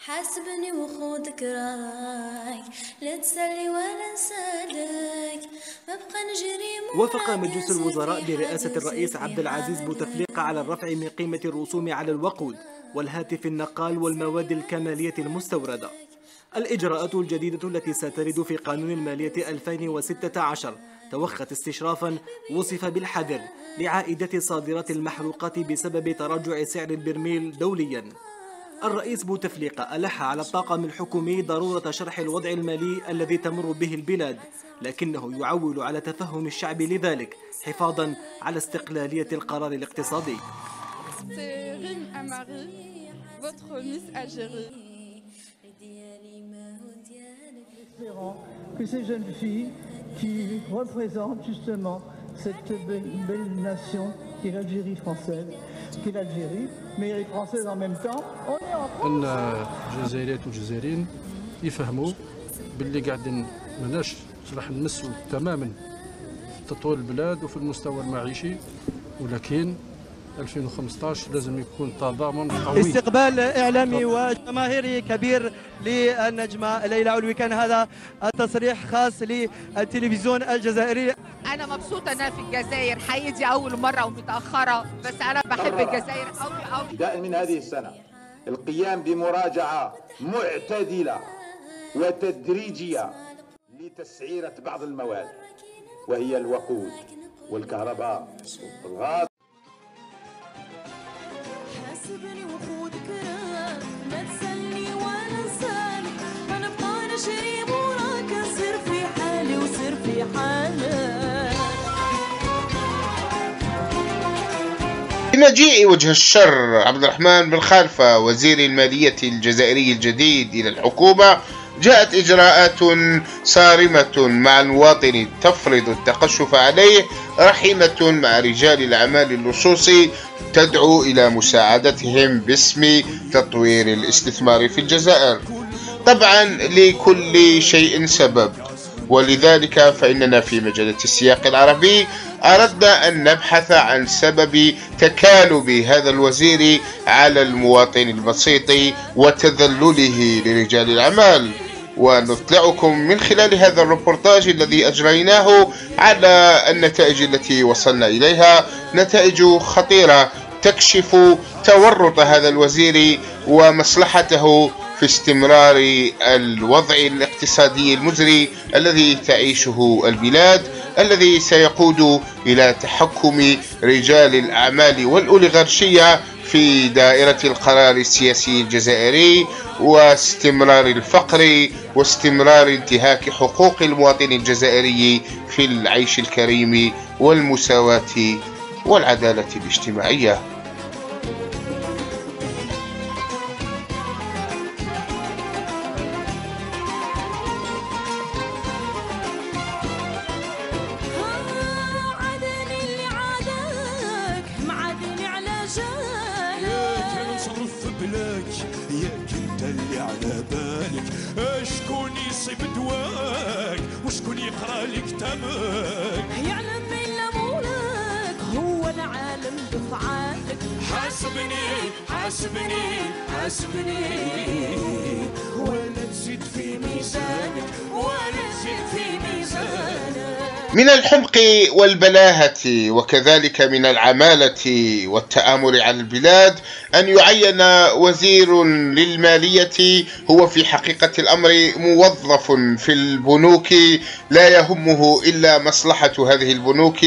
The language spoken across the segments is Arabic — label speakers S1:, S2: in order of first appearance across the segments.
S1: حاسبني وخودك رايك لا تسلي ولا نسالك ما بقى نجري.
S2: وافق مجلس الوزراء برئاسة الرئيس عبد العزيز بوتفليقة على الرفع من قيمة الرسوم على الوقود والهاتف النقال والمواد الكمالية المستوردة. الإجراءات الجديدة التي سترد في قانون المالية 2016 توخت استشرافا وصف بالحذر لعائدة الصادرات المحروقة بسبب تراجع سعر البرميل دوليا. الرئيس بوتفليقة ألح على الطاقم الحكومي ضرورة شرح الوضع المالي الذي تمر به البلاد، لكنه يعول على تفهم الشعب لذلك حفاظا على استقلالية القرار الاقتصادي.
S3: Que ces jeunes filles qui représentent justement cette belle nation qui est l'Algérie française, qui est l'Algérie, mais elle est française en même temps. On est en France.
S4: الجزائريات والجزائريين يفهموا باللي قاعدين مناش راح نمسوا تماما تطوير البلاد وفي المستوى المعيشي، ولكن 2015 لازم يكون تضامن قوي.
S5: استقبال إعلامي وجماهيري كبير للنجمة ليلى علوي، كان هذا التصريح خاص للتلفزيون الجزائري.
S6: أنا مبسوطة أنا في الجزائر، حقيقي دي أول مرة ومتأخرة، بس أنا بحب الجزائر أوي أوي.
S7: ابتداء من هذه السنة القيام بمراجعة معتدلة وتدريجية لتسعيرة بعض المواد وهي الوقود والكهرباء والغاز.
S1: حاسبني وخودك راك ما تسلي ولا نسالك ما نبقى نجري وراك سير في حالي وسير في حالك.
S8: بمجيء وجه الشر عبد الرحمن بن خالفة وزير المالية الجزائري الجديد إلى الحكومة، جاءت إجراءات صارمة مع المواطن تفرض التقشف عليه، رحيمة مع رجال الأعمال اللصوص تدعو إلى مساعدتهم باسم تطوير الاستثمار في الجزائر. طبعا لكل شيء سبب، ولذلك فإننا في مجلة السياق العربي أردنا أن نبحث عن سبب تكالب هذا الوزير على المواطن البسيط وتذلله لرجال الأعمال، ونطلعكم من خلال هذا الريبورتاج الذي أجريناه على النتائج التي وصلنا إليها، نتائج خطيرة تكشف تورط هذا الوزير ومصلحته في استمرار الوضع الاقتصادي المزري الذي تعيشه البلاد، الذي سيقود إلى تحكم رجال الأعمال والأوليغارشية في دائرة القرار السياسي الجزائري، واستمرار الفقر واستمرار انتهاك حقوق المواطن الجزائري في العيش الكريم والمساواة والعدالة الاجتماعية.
S9: ياك انت اللي على بالك شكون يصيب دواك وشكون يقرا لك تماك،
S1: يعلم الا مولاك هو العالم بفعالك.
S9: حاسبني حاسبني حاسبني ولا تزيد في ميزانك ولا تزيد في ميزانك.
S8: من الحمق والبلاهة وكذلك من العمالة والتآمر على البلاد أن يعين وزير للمالية هو في حقيقة الأمر موظف في البنوك لا يهمه إلا مصلحة هذه البنوك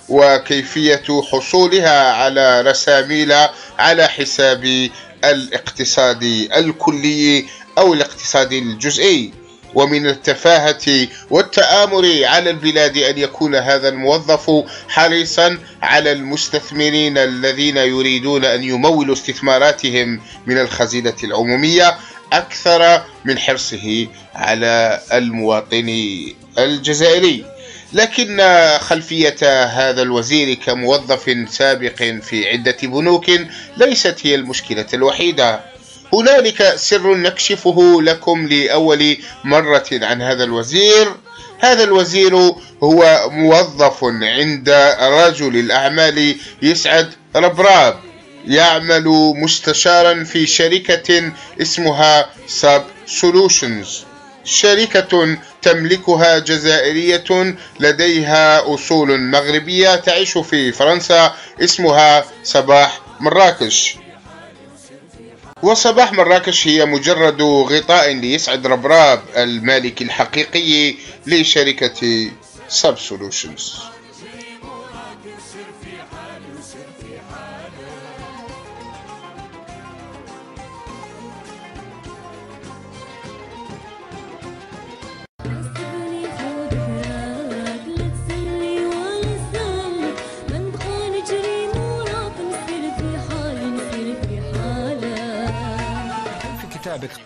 S8: وكيفية حصولها على رساميل على حساب الاقتصاد الكلي أو الاقتصاد الجزئي. ومن التفاهة والتآمر على البلاد أن يكون هذا الموظف حريصا على المستثمرين الذين يريدون أن يمولوا استثماراتهم من الخزينة العمومية أكثر من حرصه على المواطن الجزائري. لكن خلفية هذا الوزير كموظف سابق في عدة بنوك ليست هي المشكلة الوحيدة. هنالك سر نكشفه لكم لأول مرة عن هذا الوزير. هذا الوزير هو موظف عند رجل الأعمال يسعد ربراب، يعمل مستشارا في شركة اسمها ساب سولوشنز، شركة تملكها جزائرية لديها أصول مغربية تعيش في فرنسا اسمها صباح مراكش. وصباح مراكش هي مجرد غطاء ليسعد ربراب المالك الحقيقي لشركة ساب سولوشنز.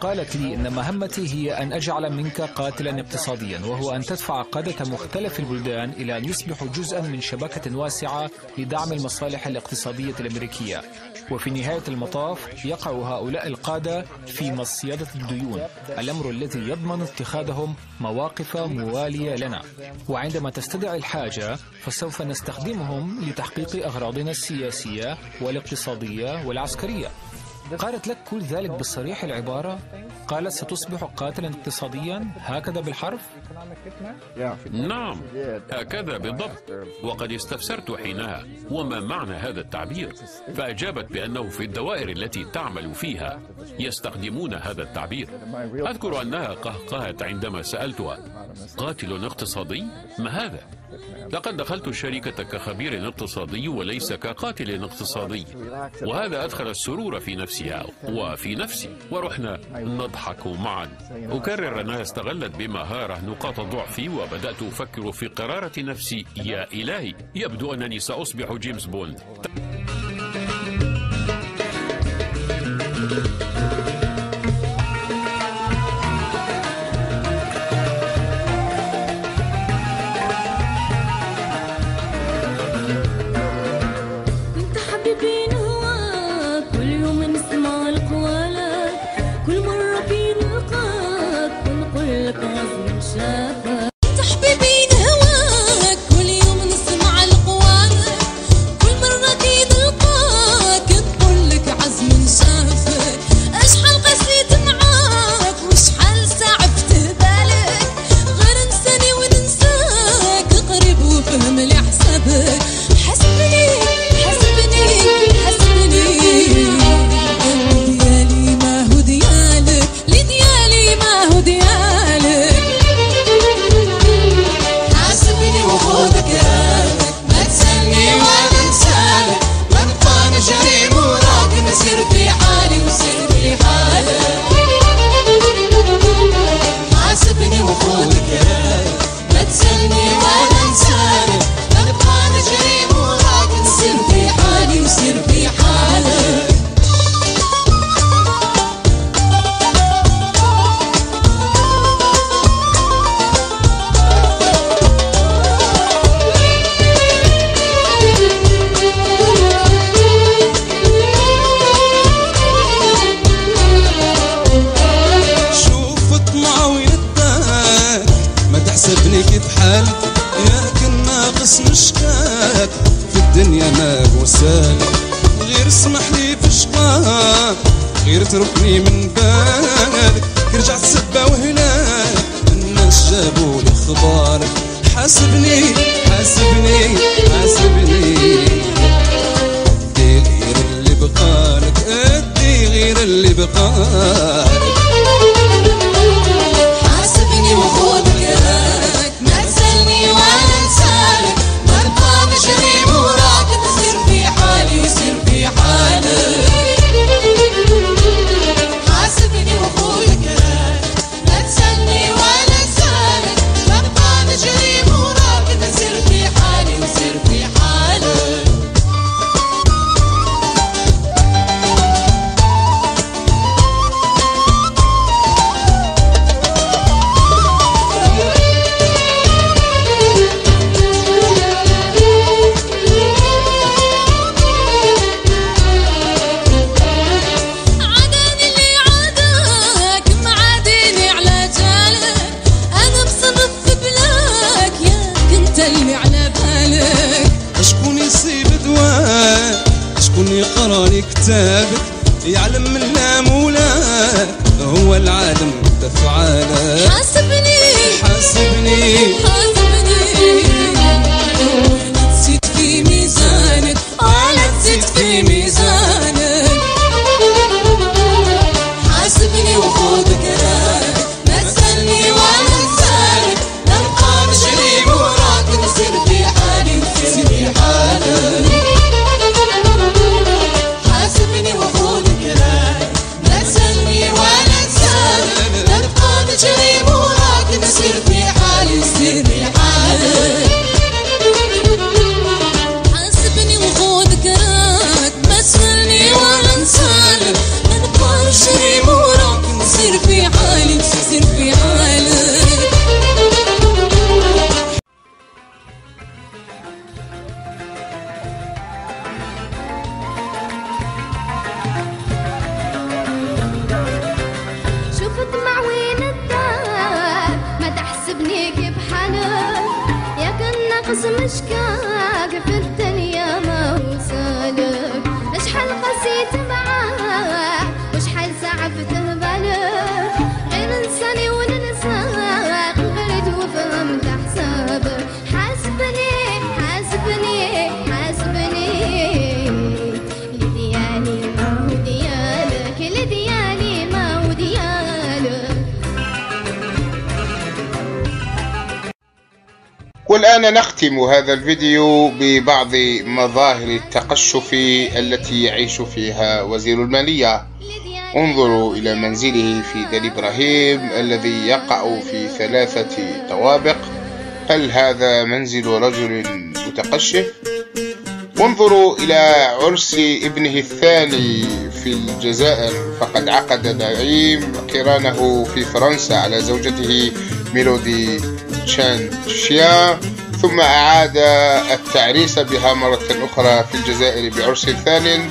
S10: قالت لي إن مهمتي هي أن أجعل منك قاتلا اقتصاديا، وهو أن تدفع قادة مختلف البلدان إلى أن يصبحوا جزءا من شبكة واسعة لدعم المصالح الاقتصادية الأمريكية. وفي نهاية المطاف يقع هؤلاء القادة في مصيدة الديون، الأمر الذي يضمن اتخاذهم مواقف موالية لنا، وعندما تستدعي الحاجة فسوف نستخدمهم لتحقيق أغراضنا السياسية والاقتصادية والعسكرية. قالت لك كل ذلك بصريح العبارة؟ قالت ستصبح قاتلا اقتصاديا هكذا بالحرف؟
S11: نعم هكذا بالضبط، وقد استفسرت حينها وما معنى هذا التعبير، فأجابت بأنه في الدوائر التي تعمل فيها يستخدمون هذا التعبير. أذكر أنها قهقهت عندما سألتها: قاتل اقتصادي؟ ما هذا؟ لقد دخلت الشركة كخبير اقتصادي وليس كقاتل اقتصادي، وهذا أدخل السرور في نفسها وفي نفسي، ورحنا نضحك معا. أكرر أنها استغلت بمهارة نقاط ضعفي، وبدأت أفكر في قرارة نفسي: يا إلهي، يبدو أنني سأصبح جيمس بوند.
S9: اتركني من بالك، رجعت سبة وهناك الناس جابوا لي اخبارك. حاسبني حاسبني حاسبني، ادي غير اللي بقالك، ادي غير اللي بقالك.
S1: حاسبني وخذ كراك، ما تسألني وانا انسالك، برضى مجري وراك، تصير في حالي ويصير في حالك. حاسبني وخذ كراك، ما تسألني وانا انسالك، برضى مجري وراك، تصير في حالي ويصير في حالك.
S12: نقص مشكاك في الدنيا ما وصلك اشحال قسيت معاك وشحال سعفته بالك غير نساني وننساك غير وفهمت حسابك حاسبني حاسبني حاسبني لديالي ما هو ديالك لديالي ما هو ديالك.
S8: والآن نختم هذا الفيديو ببعض مظاهر التقشف التي يعيش فيها وزير المالية. انظروا إلى منزله في دار إبراهيم الذي يقع في 3 طوابق. هل هذا منزل رجل متقشف؟ وانظروا إلى عرس ابنه الثاني في الجزائر، فقد عقد نعيم قرانه في فرنسا على زوجته ميلودي تشانشيا، ثم أعاد التعريس بها مرة أخرى في الجزائر بعرس ثان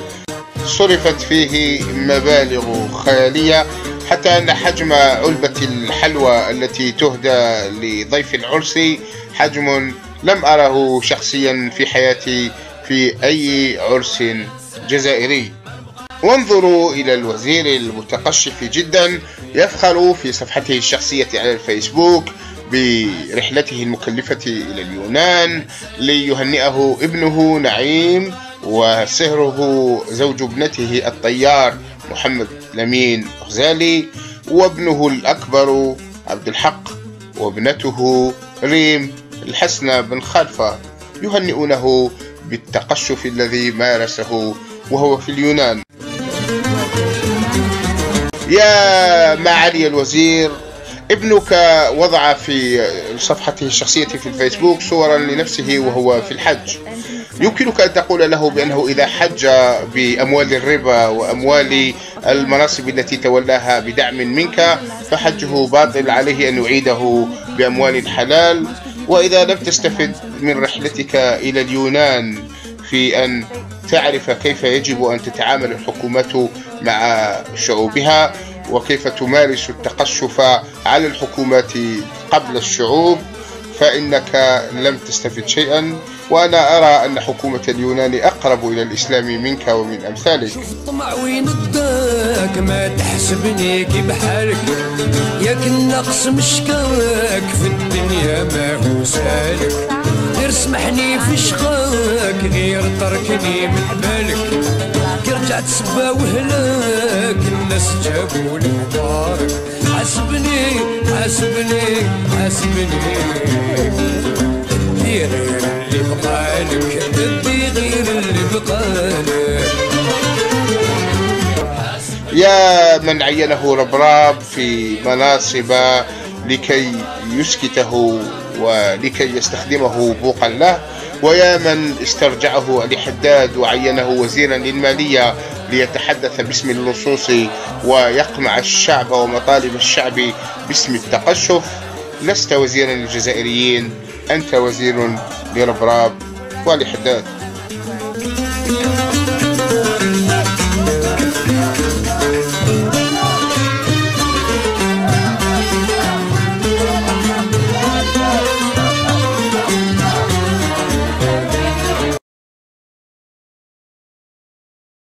S8: صرفت فيه مبالغ خيالية، حتى أن حجم علبة الحلوى التي تهدى لضيف العرس حجم لم أره شخصيا في حياتي في أي عرس جزائري. وانظروا إلى الوزير المتقشف جدا يفخر في صفحته الشخصية على الفيسبوك برحلته المكلفة إلى اليونان ليهنئه ابنه نعيم وصهره زوج ابنته الطيار محمد لمين غزالي وابنه الأكبر عبد الحق وابنته ريم الحسنة بن خلفة، يهنئونه بالتقشف الذي مارسه وهو في اليونان. يا معالي الوزير، ابنك وضع في صفحته الشخصية في الفيسبوك صورا لنفسه وهو في الحج. يمكنك أن تقول له بأنه إذا حج بأموال الربا وأموال المناصب التي تولاها بدعم منك فحجه باطل، عليه أن يعيده بأموال الحلال. وإذا لم تستفد من رحلتك إلى اليونان في أن تعرف كيف يجب أن تتعامل الحكومات مع شعوبها وكيف تمارس التقشف على الحكومات قبل الشعوب، فإنك لم تستفد شيئا. وأنا أرى أن حكومة اليونان أقرب إلى الإسلام منك ومن أمثالك.
S9: طمع وين اداك ما تحسبني كي بحالك، ياك النقص مشكاك في الدنيا ما هو سالك، غير سمحني في شقاك غير تركني من بالك، كي رجعت سبا وهلاك الناس جابوا لي مبارك، حاسبني حاسبني حاسبني دير اللي بقالك دي غير اللي بقالك.
S8: يا من عينه ربراب في مناصب لكي يسكته ولكي يستخدمه بوقا له، ويا من استرجعه علي حداد وعينه وزيرا للمالية ليتحدث باسم اللصوص ويقمع الشعب ومطالب الشعب باسم التقشف. لست وزيرا للجزائريين، أنت وزير لربراب وعلي حداد.